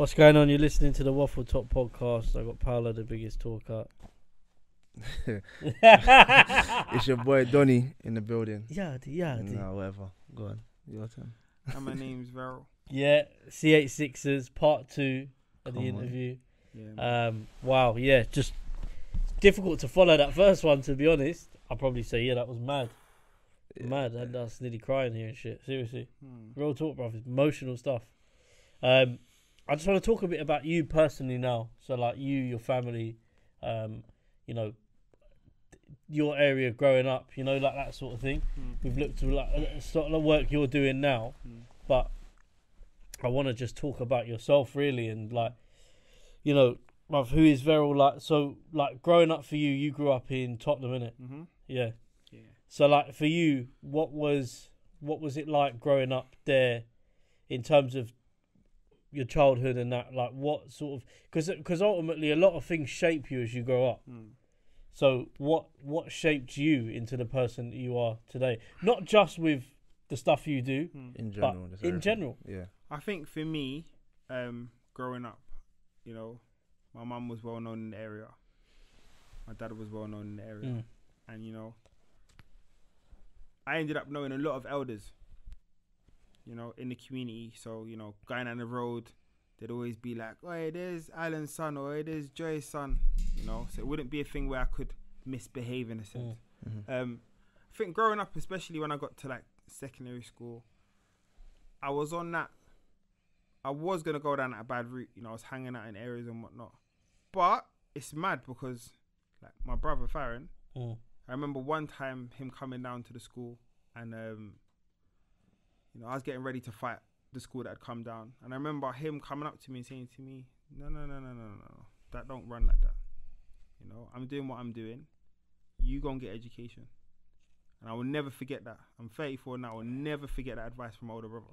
What's going on? You're listening to the Waffletop podcast. I got Paolo, the biggest talker. It's your boy Donny in the building. Yeah. No, whatever. Go on. Your turn. And my name's Verrall. Yeah, C86erz part 2 of the Come on. interview. Yeah, Wow, yeah, just difficult to follow that first one, to be honest. I'll probably say, yeah, that was mad. Mad. And I was nearly crying here and shit. Seriously. Real talk, bruv. Emotional stuff. I just want to talk a bit about you personally now. So, like, you, your family, you know, your area growing up, you know, like that sort of thing. We've looked at like sort of work you're doing now, but I want to just talk about yourself really, and like, you know, bruv, who is Verrall? Like, so like growing up for you, you grew up in Tottenham, innit? Yeah. So like for you, what was it like growing up there, in terms of your childhood and that? Like, what sort of, because ultimately a lot of things shape you as you grow up. So what shaped you into the person that you are today? Not just with the stuff you do, In general. but in general. Yeah. I think for me, growing up, you know, my mum was well known in the area. My dad was well known in the area. And, you know, I ended up knowing a lot of elders, you know, in the community. So, you know, going down the road, they'd always be like, oh, hey, there's Alan's son, or hey, there's Joy's son, you know. So it wouldn't be a thing where I could misbehave in a sense. I think growing up, especially when I got to like secondary school, I was on that, I was going to go down that bad route, you know. I was hanging out in areas and whatnot. But it's mad because like my brother Farron, I remember one time him coming down to the school and, you know, I was getting ready to fight the school that had come down. And I remember him coming up to me and saying to me, no, that don't run like that. You know, I'm doing what I'm doing. You go and get education. And I will never forget that. I'm 34 now. I will never forget that advice from my older brother.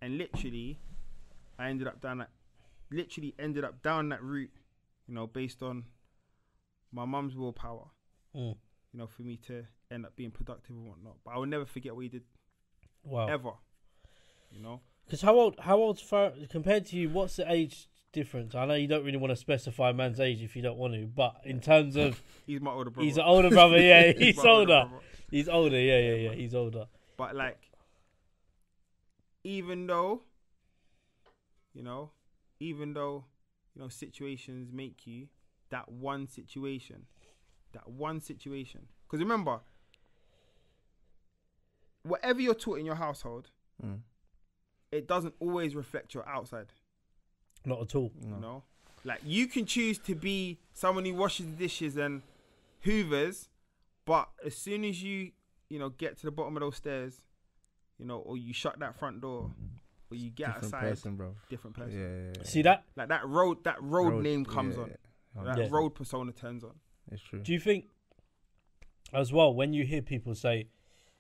And literally, I ended up down that route, you know, based on my mum's willpower, you know, for me to end up being productive and whatnot. But I will never forget what he did. Wow. Ever. You know? Because how old's Farron compared to you? What's the age difference? I know you don't really want to specify a man's age if you don't want to, but in terms of, he's my older brother. he's an older brother. Yeah, he's my older older. brother. He's older. Yeah. He's older. But like, even though, you know, situations make you that one situation. Because remember, whatever you're taught in your household, it doesn't always reflect your outside. Not at all. You know, like you can choose to be someone who washes the dishes and hoovers, but as soon as you know, get to the bottom of those stairs, you know, or you shut that front door, or you get Different outside, person, bro. different person. Yeah. See that? Like that road name comes on. Yeah. That road persona turns on. It's true. Do you think, as well, when you hear people say,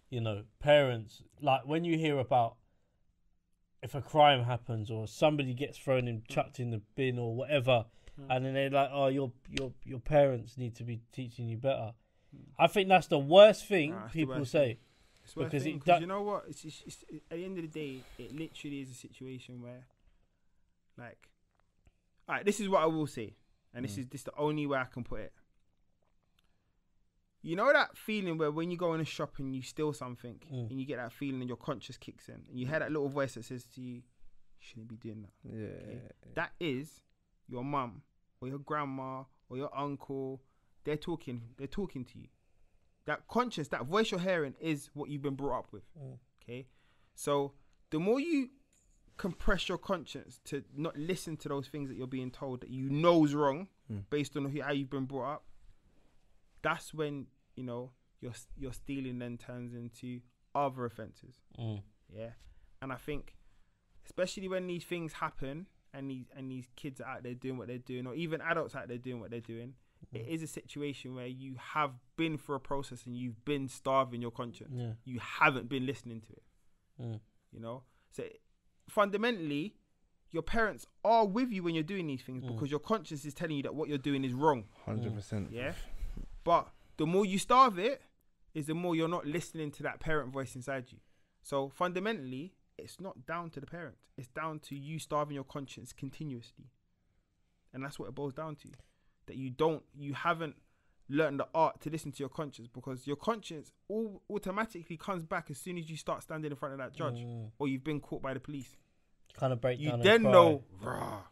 you know, parents, like when you hear about if a crime happens or somebody gets thrown and chucked in the bin or whatever, and then they're like, oh, your parents need to be teaching you better. I think that's the worst thing people say. Because you know what? It's at the end of the day, it literally is a situation where, like, all right, this is what I will say, and this is the only way I can put it. You know that feeling where when you go in a shop and you steal something, and you get that feeling and your conscience kicks in, and you hear that little voice that says to you, you shouldn't be doing that. Yeah. Okay? That is your mum or your grandma or your uncle. They're talking to you. That conscious, that voice you're hearing is what you've been brought up with. Okay? So the more you compress your conscience to not listen to those things that you're being told that you know is wrong based on how you've been brought up, that's when, you know, your stealing then turns into other offences. Yeah. And I think, especially when these things happen and these kids are out there doing what they're doing, or even adults out there doing what they're doing, it is a situation where you have been through a process and you've been starving your conscience. You haven't been listening to it. You know? So fundamentally, your parents are with you when you're doing these things because your conscience is telling you that what you're doing is wrong. 100%. Yeah? But the more you starve it, is the more you're not listening to that parent voice inside you. So fundamentally, it's not down to the parent. It's down to you starving your conscience continuously. And that's what it boils down to. That you haven't learned the art to listen to your conscience, because your conscience automatically comes back as soon as you start standing in front of that judge or you've been caught by the police. Kind of break You down. then know, rah,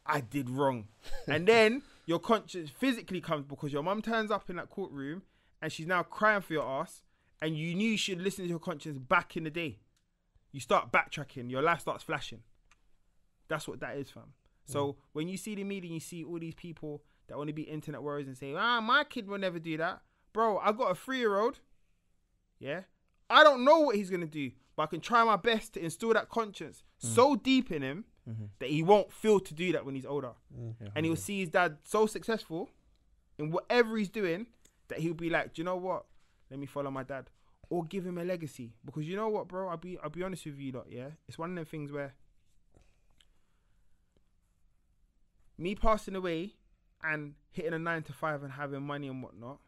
I did wrong. And then your conscience physically comes because your mum turns up in that courtroom and she's now crying for your ass, and you knew you should listen to your conscience back in the day. You start backtracking, your life starts flashing. That's what that is, fam. So when you see the media and you see all these people that want to be internet warriors and say, my kid will never do that. Bro, I got a 3-year-old. Yeah. I don't know what he's going to do, but I can try my best to instill that conscience so deep in him that he won't feel to do that when he's older. And he'll see his dad so successful in whatever he's doing that he'll be like, do you know what? Let me follow my dad. Or give him a legacy. Because you know what, bro? I'll be honest with you lot, yeah? It's one of them things where me passing away and hitting a 9-to-5 and having money and whatnot,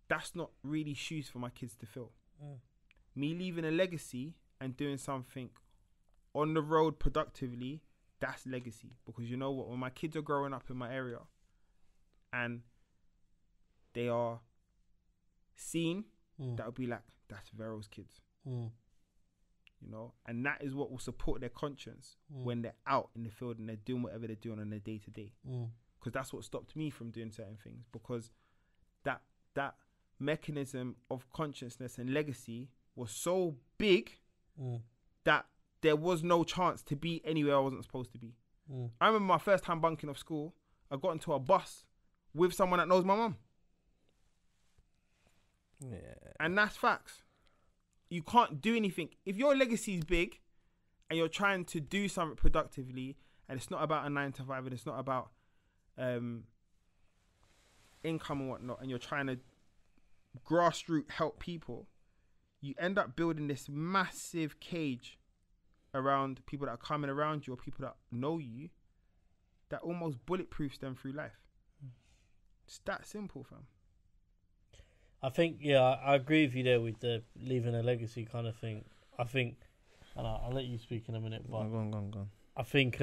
that's not really shoes for my kids to fill. Me leaving a legacy and doing something on the road productively, that's legacy. Because you know what? When my kids are growing up in my area and they are seen, that would be like, that's Verrall's kids. You know, and that is what will support their conscience when they're out in the field and they're doing whatever they're doing on their day to day. Because that's what stopped me from doing certain things, because that mechanism of consciousness and legacy was so big that there was no chance to be anywhere I wasn't supposed to be. I remember my first time bunking off school, I got into a bus with someone that knows my mum. Yeah. And that's facts. You can't do anything. If your legacy is big and you're trying to do something productively, and it's not about a 9-to-5 and it's not about income and whatnot, and you're trying to grassroots help people, you end up building this massive cage around people that are coming around you or people that know you that almost bulletproofs them through life. It's that simple, fam. I think, yeah, I agree with you there with the leaving a legacy kind of thing. I think, and I'll let you speak in a minute, but go on. I think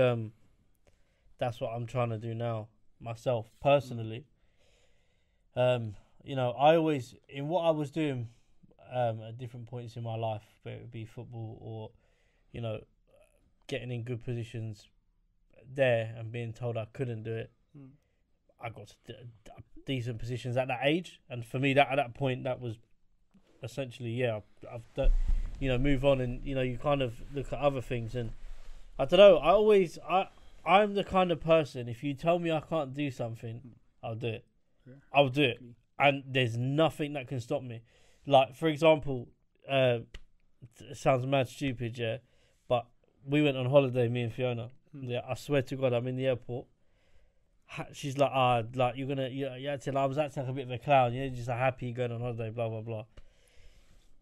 that's what I'm trying to do now, myself, personally. You know, I always, in what I was doing at different points in my life, whether it be football or, you know, getting in good positions there and being told I couldn't do it, I got to decent positions at that age, and for me, that at that point, that was essentially, I've you know, move on, and you know, you kind of look at other things, and I don't know. I'm the kind of person, if you tell me I can't do something, I'll do it. Yeah. I'll do it, and there's nothing that can stop me. Like, for example, it sounds mad stupid, yeah, but we went on holiday, me and Fiona. Yeah, I swear to God, I'm in the airport. She's like, like you're gonna, yeah, till I was acting like a bit of a clown, yeah, just happy going on holiday, blah blah blah.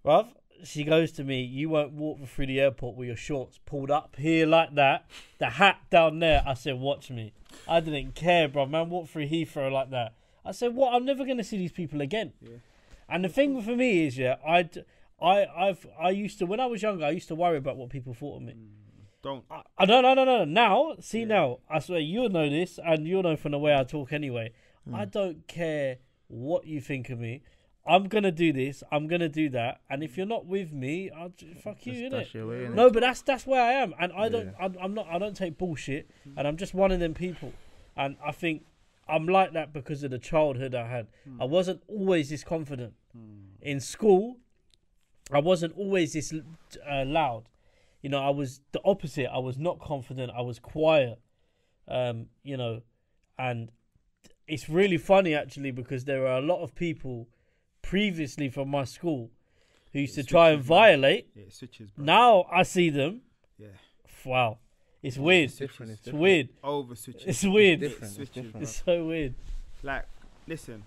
Bruv, she goes to me, you won't walk through the airport with your shorts pulled up here like that, the hat down there. I said, watch me. I didn't care, bro. Man, walk through Heathrow like that. I said, what? I'm never gonna see these people again. Yeah. And the thing for me is, yeah, I used to, when I was younger, I used to worry about what people thought of me. Don't. No. Now, see, now, I swear, you'll know this, and you'll know from the way I talk anyway. I don't care what you think of me. I'm going to do this, I'm going to do that, and if you're not with me, I'll fuck you, innit? No, but that's where I am, and I don't take bullshit, and I'm just one of them people. And I think I'm like that because of the childhood I had. I wasn't always this confident. In school, I wasn't always this loud. You know, I was the opposite. I was not confident. I was quiet. You know, and it's really funny actually, because there are a lot of people previously from my school who used to try and violate. Yeah, it switches, bro. Now I see them. Yeah. Wow. It's weird. It's different. It's weird. Over switches. It's weird. It's different. It's so weird. Like, listen.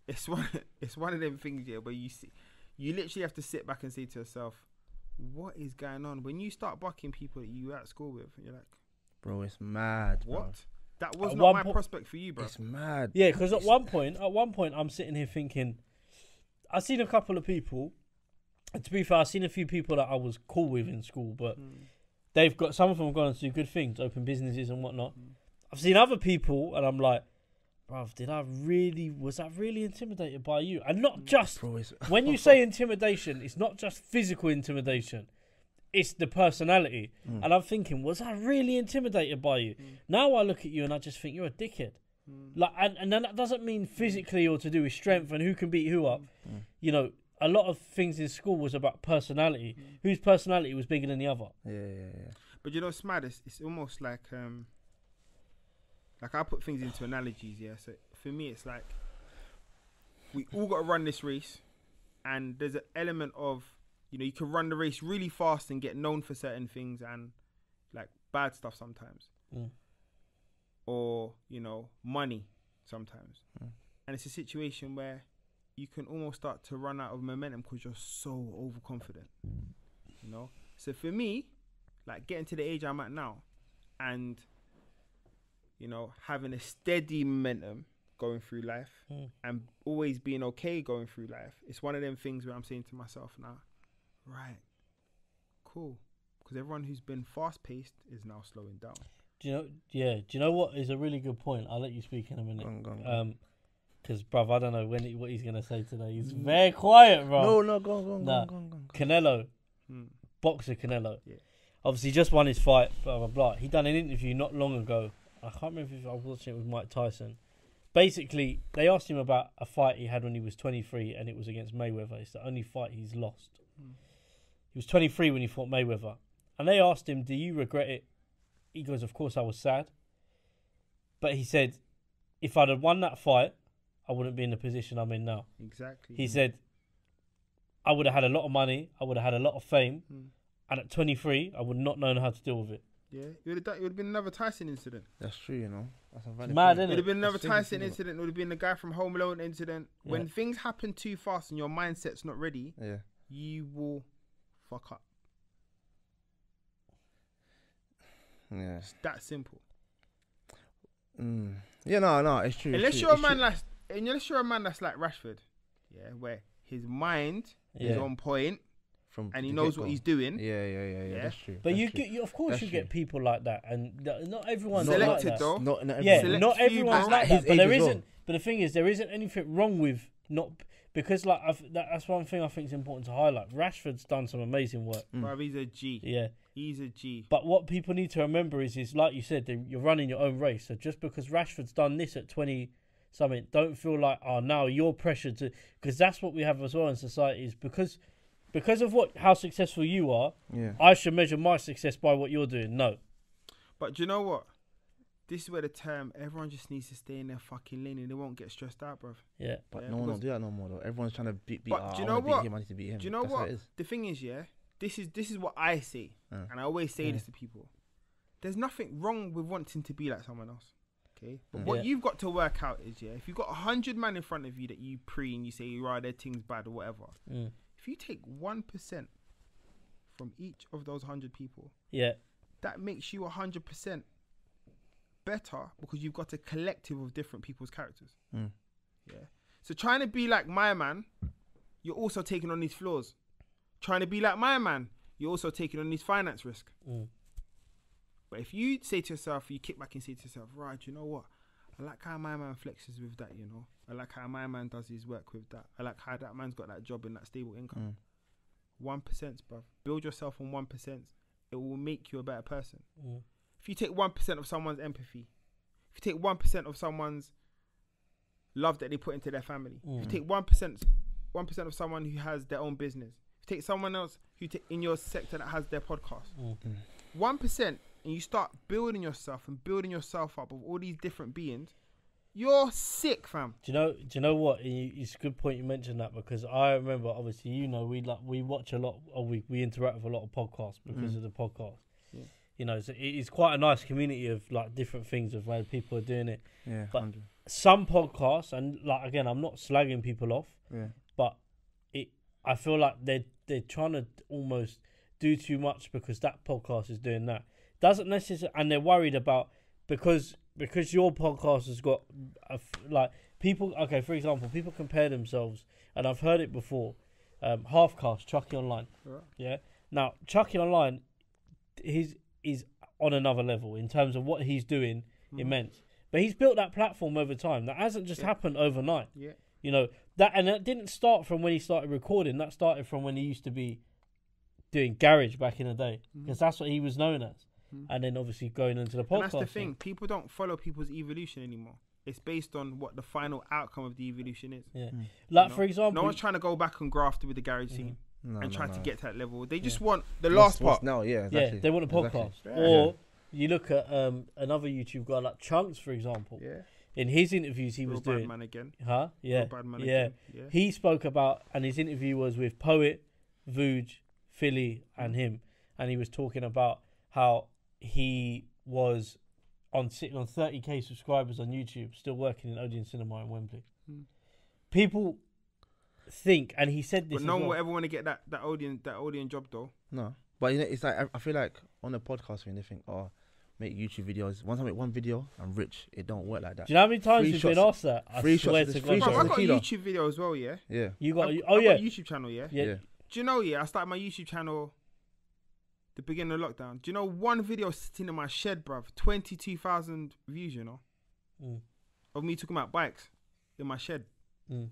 It's one of them things, yeah, where you literally have to sit back and say to yourself, what is going on? When you start bucking people that you were at school with, you're like, bro, it's mad. What? Bro. That was not my prospect for you, bro. It's mad. Yeah, because at one point, I'm sitting here thinking, I seen a couple of people, And to be fair, I've seen a few people that I was cool with in school, but they've got, some of them have gone on to do good things, open businesses and whatnot. I've seen other people, and I'm like, bruv, was I really intimidated by you? And not just, when you say intimidation, it's not just physical intimidation, it's the personality. And I'm thinking, was I really intimidated by you? Now I look at you and I just think you're a dickhead. Like, and then that doesn't mean physically or to do with strength and who can beat who up. You know, a lot of things in school was about personality. Whose personality was bigger than the other? Yeah. But you know, it's mad. It's almost like I put things into analogies. Yeah. So for me, it's like we all got to run this race, and there's an element of, you know, you can run the race really fast and get known for certain things and like bad stuff sometimes, or you know, money sometimes, and it's a situation where you can almost start to run out of momentum because you're so overconfident, you know. So for me, like getting to the age I'm at now, and you know, having a steady momentum going through life and always being okay going through life, it's one of them things where I'm saying to myself now, right, cool, because everyone who's been fast paced is now slowing down. Do you know? Yeah. Do you know what is a really good point? I'll let you speak in a minute. Go on. Because, bruv, I don't know what he's going to say today. He's very quiet, bro. No, go on. Canelo. Boxer Canelo. Yeah. Obviously, just won his fight, blah, blah, blah. He done an interview not long ago. I can't remember if I was watching it with Mike Tyson. Basically, they asked him about a fight he had when he was 23, and it was against Mayweather. It's the only fight he's lost. He was 23 when he fought Mayweather. And they asked him, do you regret it? He goes, of course I was sad. But he said, if I'd have won that fight, I wouldn't be in the position I'm in now. Exactly. He said, I would have had a lot of money, I would have had a lot of fame, and at 23, I would not know how to deal with it. Yeah, it would have been another Tyson incident. That's true, you know. That's a valid Mad, point. innit? It would have been another Tyson incident. It would have been the guy from Home Alone incident. Yeah. When things happen too fast and your mindset's not ready, Yeah. you will fuck up. Yeah. It's that simple. Yeah, no, it's true. Unless you're a man that's like Rashford, yeah, where his mind is on point and he knows what he's doing. Yeah. That's true. But that's you of course, That's you true. get people like that, and not everyone's Selected like that. though. Not Yeah, everyone. not Select few, everyone's bro. like At that. his But age there as well. isn't. But the thing is, there isn't anything wrong with not, because like that's one thing I think is important to highlight. Rashford's done some amazing work. Bruv, he's a G. Yeah. He's a G. But what people need to remember is like you said, you're running your own race. So just because Rashford's done this at 20 something, don't feel like, oh, now you're pressured to, because that's what we have as well in society, is because of how successful you are, I should measure my success by what you're doing. No. But do you know what? This is where the term, everyone just needs to stay in their fucking lane and they won't get stressed out, bruv. Yeah. But no one will do that no more though. Everyone's trying to beat. But do you I know wanna what? Beat him, I need to beat him. Do you know That's how what? it is. The thing is, yeah, this is what I say, and I always say this to people. There's nothing wrong with wanting to be like someone else, okay? But what you've got to work out is, yeah, if you've got 100 man in front of you that you and you say, right, their thing's bad or whatever, if you take 1% from each of those 100 people, that makes you 100% better, because you've got a collective of different people's characters. Yeah. So trying to be like my man, you're also taking on these flaws. Trying to be like my man, you're also taking on these finance risk. But if you say to yourself, you kick back and say to yourself, right, you know what? I like how my man flexes with that, you know. I like how my man does his work with that. I like how that man's got that job and that stable income. 1%, bruv. Build yourself on 1%. It will make you a better person. If you take 1% of someone's empathy, if you take 1% of someone's love that they put into their family, if you take 1% of someone who has their own business, if you take someone else who in your sector that has their podcast, 1%, and you start building yourself up of all these different beings, you're sick, fam. Do you know what? It's a good point you mentioned that, because I remember, obviously, you know, we watch a lot, or we interact with a lot of podcasts because of the podcast. Yeah. You know, so it's quite a nice community of like different things of where people are doing it. Yeah, but 100. some podcasts, and like again, I'm not slagging people off. Yeah. But I feel like they're trying to almost do too much because that podcast is doing that. Doesn't necessarily, and they're worried about because your podcast has got like people. Okay, for example, people compare themselves, and I've heard it before. Halfcast, Chucky Online. Right. Yeah. Now, Chucky Online, is on another level in terms of what he's doing. Immense. But he's built that platform over time. That hasn't just happened overnight. Yeah. You know, that didn't start from when he started recording. That started from when he used to be doing garage back in the day, because that's what he was known as. And then obviously going into the podcast. And that's the thing. People don't follow people's evolution anymore. It's based on what the final outcome of the evolution is. Yeah. Like, for example, no one's trying to go back and graft with the garage scene and try to get to that level. They just want the What's last part. now, yeah, exactly. Yeah, they want a podcast. Exactly. Or you look at another YouTube guy like Chunks, for example. Yeah. In his interviews he Real was bad doing... man again. Huh? Yeah. Real bad man Yeah. again. Yeah. He spoke about... And his interview was with Poet, Vooj, Philly and him. And he was talking about how he was sitting on 30k subscribers on YouTube, still working in Odeon Cinema in Wembley. People think, and he said this, but no one will ever want to get that Odeon job though. No, but you know, it's like I feel like on a podcast when they think, oh, make YouTube videos. Once I make one video, I'm rich. It don't work like that. Do you know how many times Free you've been shots- asked that? I free swear shots- to free God. shots Bro, of I got a tequila. YouTube video as well, yeah. Yeah. You got... I've Oh, got yeah. a YouTube channel, yeah. Yeah. Do you know, I started my YouTube channel the beginning of lockdown. Do you know one video sitting in my shed, bruv? 22,000 views, you know? Of me talking about bikes in my shed. And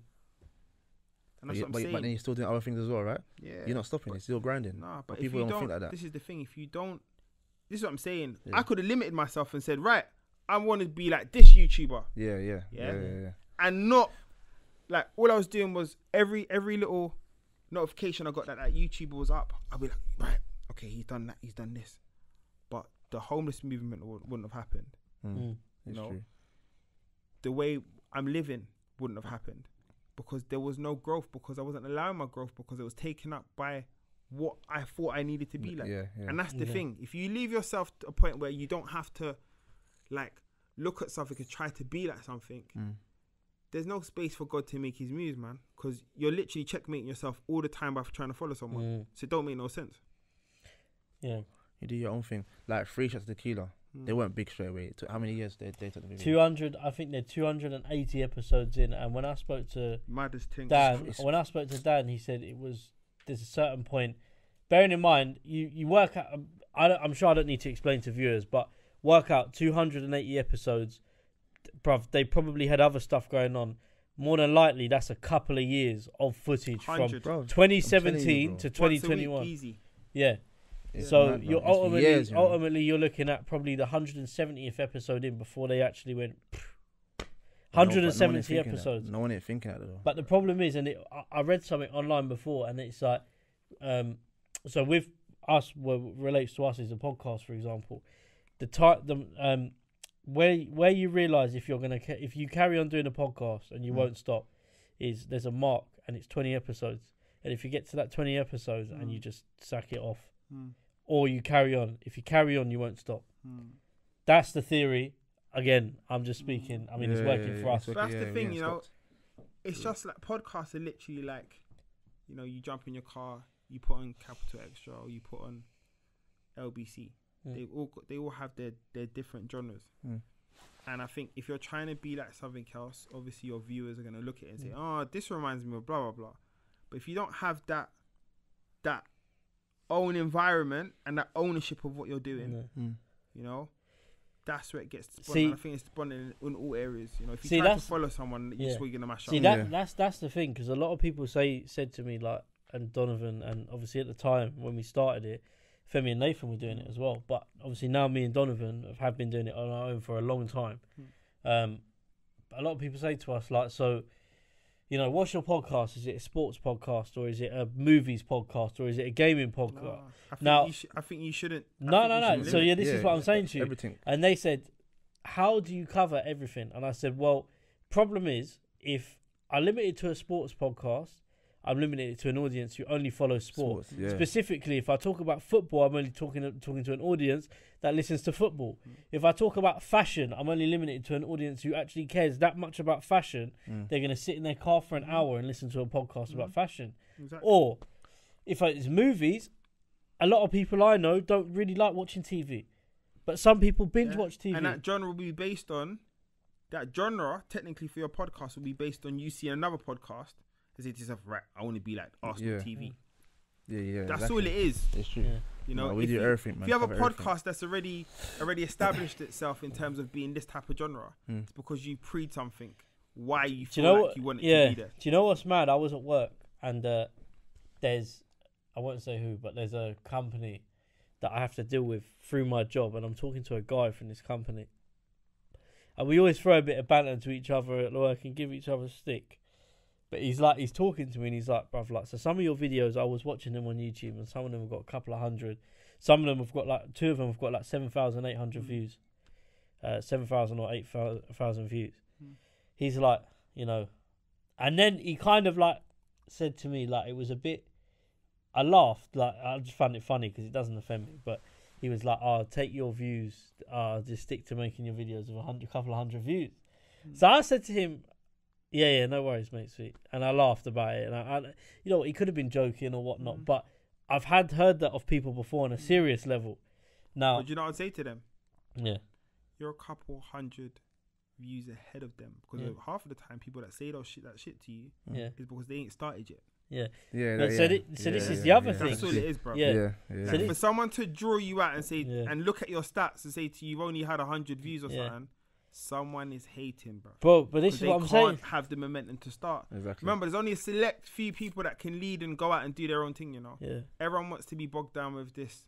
that's what I'm saying. But then you're still doing other things as well, right? Yeah. You're not stopping. You're still grinding. Nah, but if people you don't think like that. This is the thing. If you don't, this is what I'm saying. Yeah. I could have limited myself and said, right, I want to be like this YouTuber, Yeah. and not like all I was doing was every little notification I got that YouTuber was up, I'd be like, right, okay, he's done that, he's done this, but the homeless movement wouldn't have happened. You know, True. the way I'm living wouldn't have happened because there was no growth, because I wasn't allowing my growth, because it was taken up by what I thought I needed to be like. And that's the thing. If you leave yourself to a point where you don't have to like look at something and try to be like something, there's no space for God to make his moves, man, because you're literally checkmating yourself all the time by trying to follow someone. So it don't make no sense. Yeah. You do your own thing. Like 3 shots of tequila. They weren't big straight away. It took, how many years they took the video? 200, I think they're 280 episodes in, and when I spoke to Maddest thing. Dan, he said there's a certain point, bearing in mind, you work out, I'm sure I don't need to explain to viewers, but work out 280 episodes, bruv, they probably had other stuff going on. More than likely, that's a couple of years of footage 100. from Bro, 2017 to Once a week, 2021. easy. Yeah. Yeah, So mad, you're bro. It's for years, you know. ultimately you're looking at probably the 170th episode in before they actually went. But no one ain't 170 thinking that. episodes. No one ain't thinking that though. But the problem is, and I read something online before, and it's like, so with us, what relates to us is a podcast, for example. Where you realise if you carry on doing a podcast and you won't stop, is there's a mark and it's 20 episodes, and if you get to that 20 episodes and you just sack it off, or you carry on, if you carry on, you won't stop. That's the theory. Again, I'm just speaking. I mean, it's working for us. But that's the thing, you know. It's just like podcasts are literally like, you know, you jump in your car, you put on Capital Extra, or you put on LBC. They all have their different genres. And I think if you're trying to be like something else, obviously your viewers are gonna look at it and say, "Oh, this reminds me of blah blah blah." But if you don't have that own environment and that ownership of what you're doing, you know, that's where it gets spun. And I think it's spun in all areas. You know, if you try to follow someone, you're just gonna mash up. That's the thing, because a lot of people said to me, like, and Donovan, and obviously at the time when we started it, Femi and Nathan were doing it as well. But obviously now me and Donovan have been doing it on our own for a long time. A lot of people say to us, like, so, you know, what's your podcast? Is it a sports podcast, or is it a movies podcast, or is it a gaming podcast? I think you shouldn't. No. So this is what I'm saying to you. Everything. And they said, how do you cover everything? And I said, well, problem is, if I limit it to a sports podcast, I'm limited to an audience who only follows sport. Specifically, if I talk about football, I'm only talking to an audience that listens to football. If I talk about fashion, I'm only limited to an audience who actually cares that much about fashion. They're going to sit in their car for an hour and listen to a podcast about fashion. Exactly. Or if it's movies, a lot of people I know don't really like watching TV, but some people binge watch TV. And that genre will be based on, that genre technically for your podcast will be based on you seeing another podcast. and say to yourself, right, I want to be like Arsenal TV. Yeah. That's exactly. all it is. It's true. Yeah. You know, No, we do everything, man. If you have a Cover everything. podcast that's already established itself in terms of being this type of genre, it's because you pre something. Why you feel like you want it to be there. Do you know what's mad? I was at work and there's, I won't say who, but there's a company that I have to deal with through my job, and I'm talking to a guy from this company. And we always throw a bit of banter to each other at work and give each other a stick. But he's talking to me and he's like, bruv, like, so some of your videos, I was watching them on YouTube and some of them have got a couple of hundred. Some of them have got like, 2 of them have got like 7,800 views. 7,000 or 8,000 views. He's like, you know, and then he kind of like said to me, like, it was a bit, I laughed, like, I just found it funny because it doesn't offend me, but he was like, oh, take your views, just stick to making your videos of a couple of hundred views. So I said to him, yeah, no worries, mate, sweet. And I laughed about it. And I you know, he could have been joking or whatnot, but I've heard that of people before on a serious level. Now, but you know what I'd say to them? Yeah. You're a couple hundred views ahead of them, because half of the time people that say that shit to you is because they ain't started yet. So this is the other thing. That's all it is, bro. So for someone to draw you out and say and look at your stats and say to you, you've only had 100 views or something, someone is hating, bro. But this is what I'm saying. They saying. can't have the momentum to start. Exactly. Remember, there's only a select few people that can lead and go out and do their own thing, you know. Everyone wants to be bogged down with this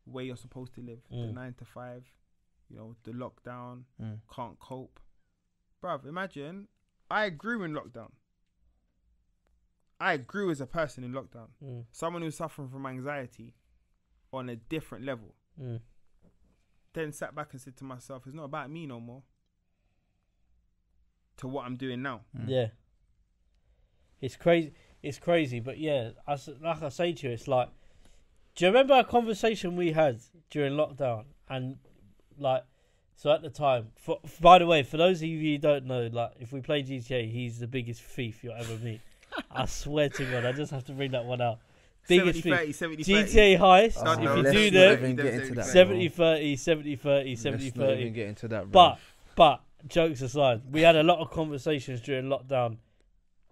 way you're supposed to live, the 9 to 5, you know, the lockdown, can't cope. Bruv, imagine, I grew in lockdown. I grew as a person in lockdown. Someone who's suffering from anxiety on a different level. Then sat back and said to myself, it's not about me no more. To what I'm doing now. Yeah. It's crazy, but yeah, like I say to you, it's like, do you remember a conversation we had during lockdown? And like, so at the time, by the way, for those of you who don't know, like, if we play GTA, he's the biggest thief you'll ever meet. I swear to God, I just have to bring that one out. Biggest 70, 30, GTA heist, if you do them, 70-30, 70-30, 70-30. Even get into that, bro. But jokes aside, we had a lot of conversations during lockdown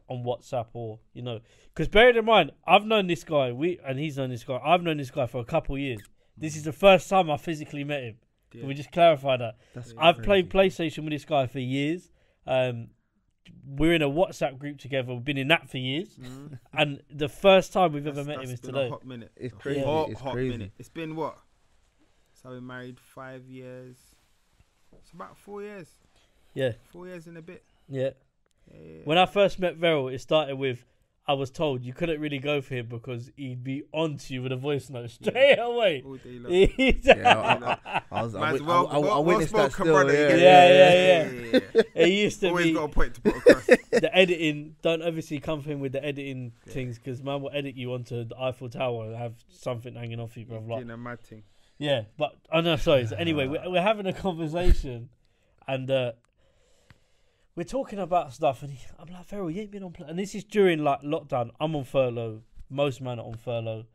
on WhatsApp, or, you know, because bear in mind, I've known this guy, and he's known this guy. I've known this guy for a couple of years. This is the first time I physically met him. Can we just clarify that? I've played PlayStation with this guy for years. We're in a WhatsApp group together. We've been in that for years, and the first time we've ever met him is today. A hot minute. It's crazy. Hot minute. It's been what? So we married 5 years. It's about 4 years. Yeah. 4 years and a bit. Yeah. When I first met Verrall, it started with, I was told you couldn't really go for him because he'd be onto you with a voice note straight away. All day long. I witnessed that still. Brother, yeah. It used to always be. got a point to put across. The editing, don't obviously come for him with the editing things, because man will edit you onto the Eiffel Tower and have something hanging off you, bro. Like, doing a mad thing. Yeah, but oh no, sorry. So anyway, we're having a conversation, and we're talking about stuff, and I'm like, Verrall, you ain't been on and this is during like lockdown. I'm on furlough. Most men are on furlough.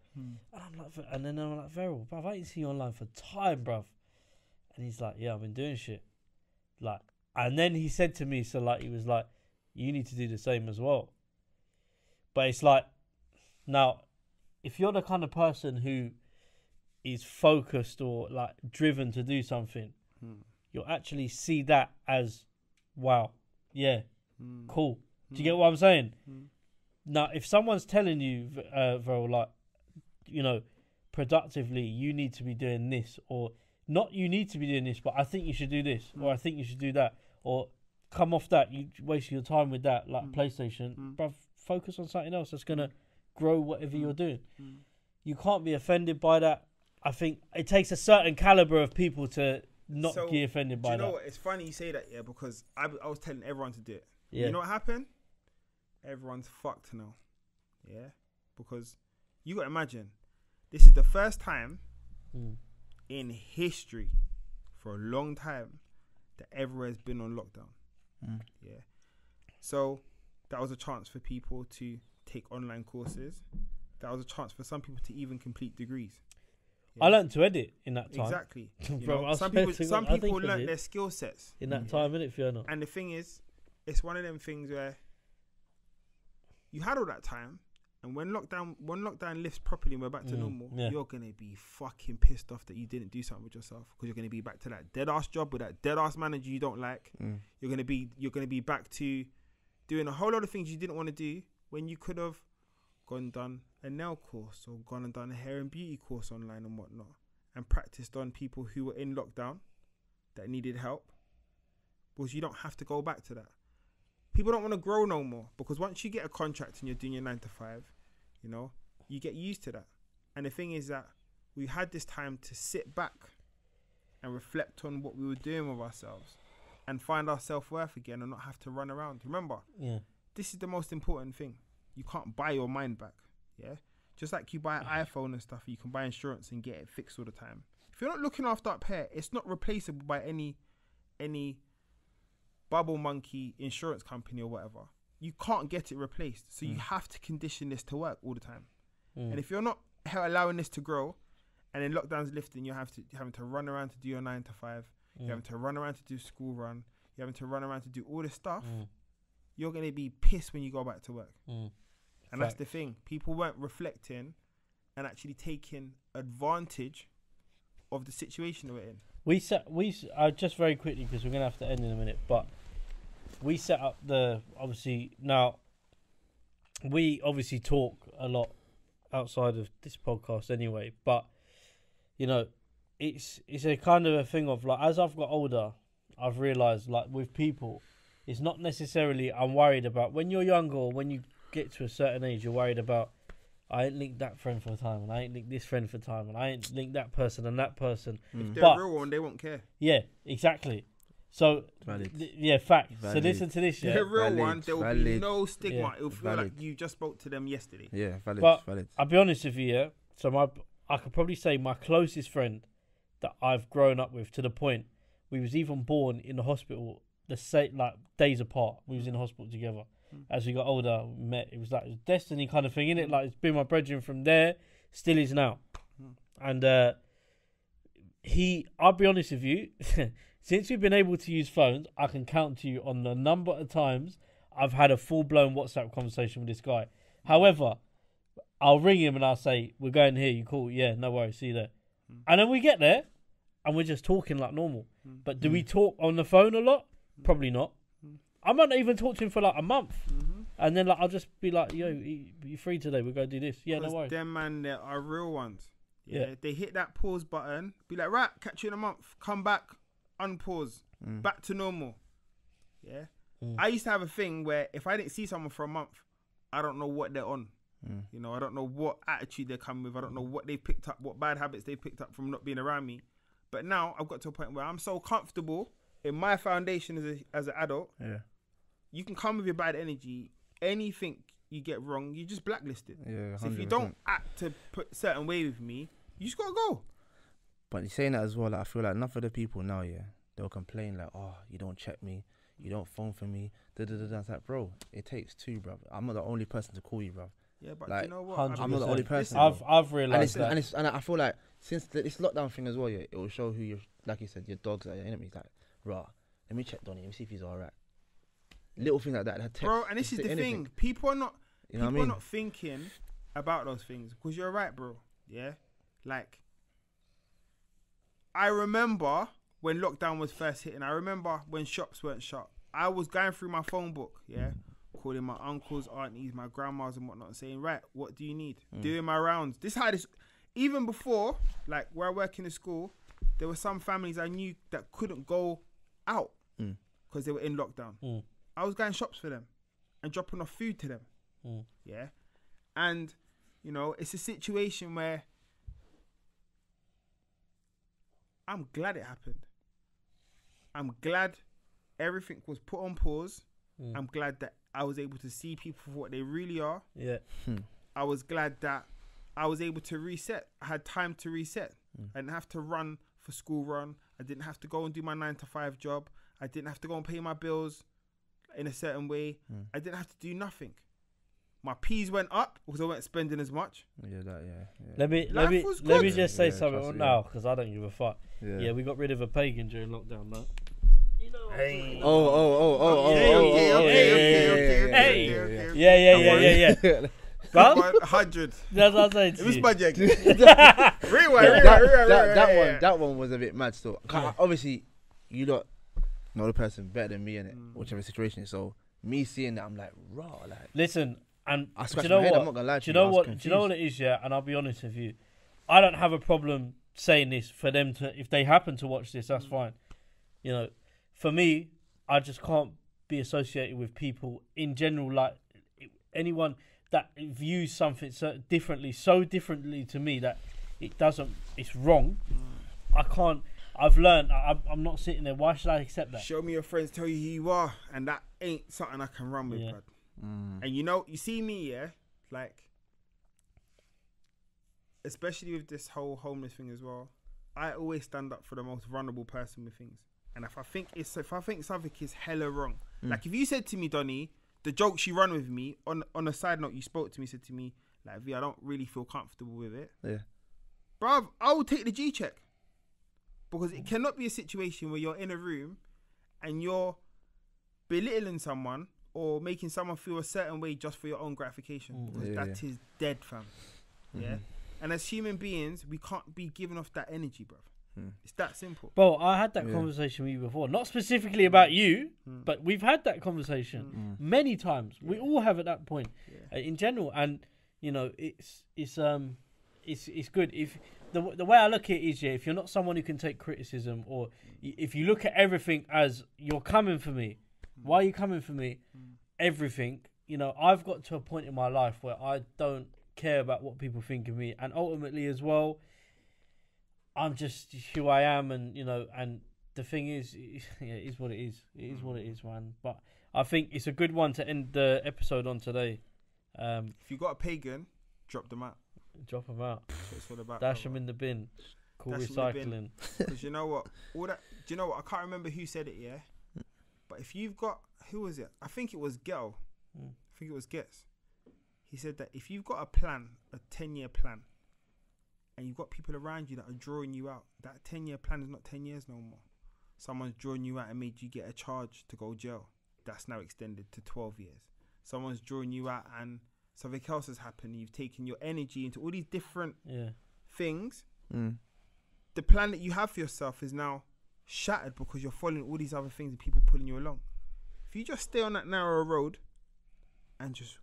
And then I'm like, Verrall, bruv, I ain't seen you online for time, bruv. And he's like, yeah, I've been doing shit. Like, and then he said to me, so like, he was like, you need to do the same as well. But it's like, now, if you're the kind of person who is focused or like driven to do something, you'll actually see that as, wow, yeah, cool. Do you get what I'm saying? Now, if someone's telling you, Verrall, like, you know, productively, you need to be doing this, or not you need to be doing this, but I think you should do this, or I think you should do that, or come off that, you waste your time with that, like PlayStation, bruv, focus on something else that's going to grow whatever you're doing. You can't be offended by that. I think it takes a certain caliber of people to not get offended by that. Do you know what? It's funny you say that, yeah, because I was telling everyone to do it. Yeah. You know what happened? Everyone's fucked now. Yeah? Because you got to imagine, this is the first time in history for a long time that everywhere's been on lockdown. Yeah. So that was a chance for people to take online courses. That was a chance for some people to even complete degrees. Yeah. I learned to edit in that time. Exactly. Bro, some people learn their skill sets in that time, innit, Fiona? And the thing is, it's one of them things where you had all that time, and when lockdown lifts properly and we're back to normal, you're gonna be fucking pissed off that you didn't do something with yourself, because you're gonna be back to that dead ass job with that dead ass manager you don't like. You're gonna be back to doing a whole lot of things you didn't want to do when you could have gone and done a nail course or gone and done a hair and beauty course online and whatnot, and practiced on people who were in lockdown that needed help, because you don't have to go back to that. People don't want to grow no more, because once you get a contract and you're doing your 9 to 5, you know, you get used to that. And the thing is that we had this time to sit back and reflect on what we were doing with ourselves and find our self-worth again and not have to run around. Remember, this is the most important thing. You can't buy your mind back, yeah? Just like you buy an iPhone and stuff, you can buy insurance and get it fixed all the time. If you're not looking after up here, it's not replaceable by any bubble monkey insurance company or whatever. You can't get it replaced. So you have to condition this to work all the time. And if you're not allowing this to grow, and then lockdown's lifting, you're having to run around to do your 9 to 5, you're having to run around to do school run, you're having to run around to do all this stuff, you're going to be pissed when you go back to work. And that's the thing. People weren't reflecting and actually taking advantage of the situation that we're in. Just very quickly, because we're going to have to end in a minute, but we set up we obviously talk a lot outside of this podcast anyway, but you know, it's a kind of a thing of like, as I've got older, I've realised, like, with people, it's not necessarily I'm worried about when you're younger or when you get to a certain age, you're worried about, I ain't linked that friend for time, and I ain't linked this friend for time, and I ain't linked that person and that person. If they're a real one, they won't care. Yeah, exactly. So, fact. Valid. So listen to this, If they're a real one, there will be no stigma. Yeah. It'll feel like you just spoke to them yesterday. Yeah, valid. But valid. I'll be honest with you, so I could probably say my closest friend that I've grown up with, to the point we was even born in the hospital days apart. We was in the hospital together. As we got older, we met. It was like destiny kind of thing, innit? Like, it's been my brethren from there, still is now. And I'll be honest with you, since we've been able to use phones, I can count to you on the number of times I've had a full-blown WhatsApp conversation with this guy. However, I'll ring him and I'll say, we're going here, you cool? Yeah, no worries, see you there. And then we get there and we're just talking like normal. But do we talk on the phone a lot? Probably not. I might not even talk to him for like a month. And then, like, I'll just be like, yo, you free today? We're going to do this. Yeah, no worries. Them man, there are real ones. Yeah. They hit that pause button, be like, right, catch you in a month. Come back, unpause, back to normal. Yeah. I used to have a thing where if I didn't see someone for a month, I don't know what they're on. You know, I don't know what attitude they're coming with. I don't know what they've picked up, what bad habits they've picked up from not being around me. But now I've got to a point where I'm so comfortable in my foundation as an adult. Yeah. You can come with your bad energy. Anything you get wrong, you just blacklisted. Yeah, 100%. So if you don't act to put certain way with me, you just gotta go. But you're saying that as well, like, I feel like enough of the people now, they'll complain like, oh, you don't check me, you don't phone for me, It's like, bro, it takes two, bro. I'm not the only person to call you, bro. Yeah, but like, you know what? 100%. I'm not the only person. I've realised that. And I feel like since this lockdown thing as well, it will show who like you said, your dogs are your enemies. Like, rah, let me check Donnie, let me see if he's alright. Little thing like that. Text, bro, and this is the thing. People are not, you know people are not thinking about those things, because you're right, bro. Yeah, like, I remember when lockdown was first hitting. I remember when shops weren't shut. I was going through my phone book, calling my uncles, aunties, my grandmas and whatnot, and saying, right, what do you need? Doing my rounds. This how this, even before, like, where I work in the school, there were some families I knew that couldn't go out because they were in lockdown. I was going shops for them and dropping off food to them. Yeah. And, you know, it's a situation where I'm glad it happened. I'm glad everything was put on pause. I'm glad that I was able to see people for what they really are. Yeah. I was glad that I was able to reset. I had time to reset. I didn't have to run for school run. I didn't have to go and do my 9 to 5 job. I didn't have to go and pay my bills in a certain way. I didn't have to do nothing. My P's went up because I weren't spending as much. Let me just say something now, because I don't give a fuck. Yeah, we got rid of a pagan during lockdown, though. You know. Okay. Yeah. Bro, 100. that's what I'm saying to It was you. budget. Yeah, Rewind. that one was a bit mad still. 'Cause obviously, you lot know the person better than me in it, whichever situation. So me seeing that, I'm like, raw. Like, Listen, and I do scratched you know my head. what? I'm not gonna lie to Do you. you know I was what? Do you know confused. what it is? Yeah, and I'll be honest with you. I don't have a problem saying this for them to. If they happen to watch this, that's fine. You know, for me, I just can't be associated with people in general, like anyone that views something so differently to me that it's wrong. I can't. I've learned. I'm not sitting there. Why should I accept that? Show me your friends, tell you who you are, and that ain't something I can run with, bro. And you see me, yeah, like, especially with this whole homeless thing as well. I always stand up for the most vulnerable person with things. And if I think something is hella wrong, like if you said to me, Donny, the jokes you run with me, on a side note, you spoke to me, said to me, like, V, I don't really feel comfortable with it. Yeah. Bruv, I will take the G check. Because it cannot be a situation where you're in a room and you're belittling someone or making someone feel a certain way just for your own gratification. Because that is dead, fam. Yeah. And as human beings, we can't be giving off that energy, bruv. It's that simple. Bro, I had that conversation with you before. Not specifically about you, but we've had that conversation many times. We all have at that point in general. And, you know, it's good. If the way I look at it is, if you're not someone who can take criticism, or if you look at everything as you're coming for me, why are you coming for me? Everything, you know, I've got to a point in my life where I don't care about what people think of me. And ultimately as well, I'm just who I am, and you know, and the thing is, it is what it is. It is what it is, man. But I think it's a good one to end the episode on today. If you got a pagan, drop them out. Drop them out. That's what about. Dash them in the bin. Call recycling. Because you know what? Do you know what? I can't remember who said it. Yeah, but if you've got, who was it? I think it was Gel. I think it was Getz. He said that if you've got a plan, a 10-year plan, and you've got people around you that are drawing you out, that 10-year plan is not 10 years no more. Someone's drawing you out and made you get a charge to go jail. That's now extended to 12 years. Someone's drawing you out and something else has happened. You've taken your energy into all these different things. The plan that you have for yourself is now shattered because you're following all these other things and people pulling you along. If you just stay on that narrow road and just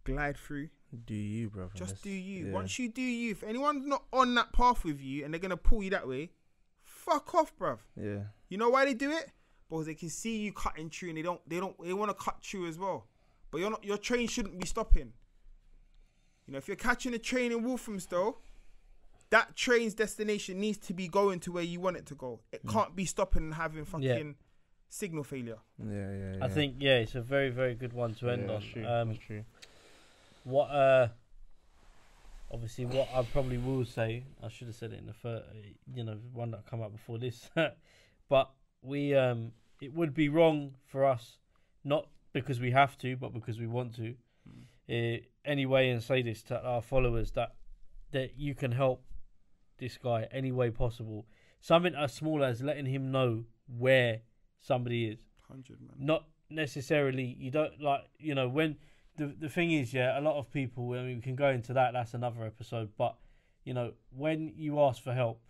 glide through, do you, bro? Just do you. Once you do you, if anyone's not on that path with you and they're gonna pull you that way, fuck off, bruv. Yeah. You know why they do it? Because they can see you cutting through and they want to cut through as well. But your train shouldn't be stopping. You know, if you're catching a train in Walthamstow, that train's destination needs to be going to where you want it to go. It can't be stopping and having fucking signal failure. Yeah. I think it's a very, very good one to end on. True. That's true. What obviously what I probably will say, I should have said it in the first, one that come out before this, but we it would be wrong for us, not because we have to, but because we want to, anyway, and say this to our followers that you can help this guy any way possible. Something as small as letting him know where somebody is. 100, man. Not necessarily, you don't when. The thing is, a lot of people, I mean, we can go into that, that's another episode, but, when you ask for help,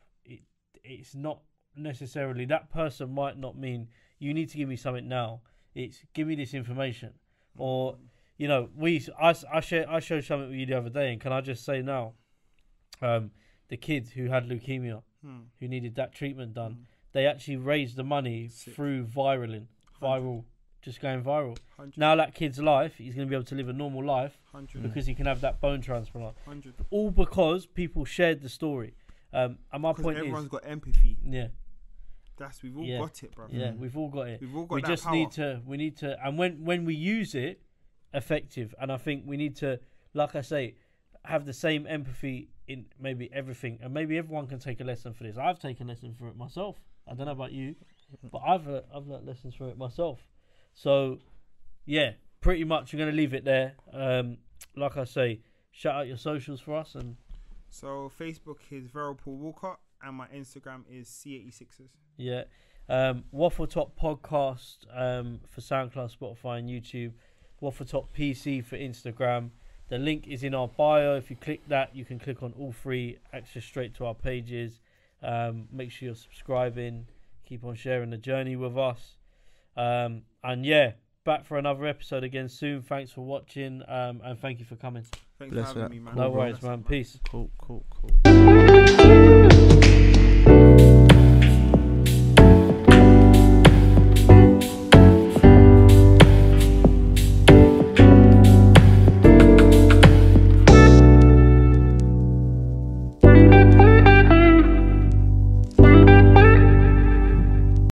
it's not necessarily, that person might not mean, you need to give me something now. It's, give me this information. Or, I showed something with you the other day, and can I just say now, the kid who had leukemia, who needed that treatment done, they actually raised the money through viral. Just going viral. 100. Now that kid's life, he's going to be able to live a normal life 100. Because he can have that bone transplant. 100. All because people shared the story. And my point is, everyone's got empathy. Yeah. We've all got it, bro. Yeah, we've all got it. We've all got we that just power. we need to, and when we use it, effective. And I think we need to, like I say, have the same empathy in maybe everything, and maybe everyone can take a lesson for this. I've taken a lesson for it myself. I don't know about you, but I've learned lessons from it myself. So, pretty much we're going to leave it there. Like I say, shout out your socials for us. And so Facebook is Verrall Paul Walcott, and my Instagram is C86erz. Waffletop podcast for SoundCloud, Spotify, and YouTube. Waffletop PC for Instagram. The link is in our bio. If you click that, you can click on all three, access straight to our pages. Make sure you're subscribing. Keep on sharing the journey with us. And yeah, back for another episode again soon. Thanks for watching, and thank you for coming. Thanks for having me, man. No worries, man. Peace. Cool.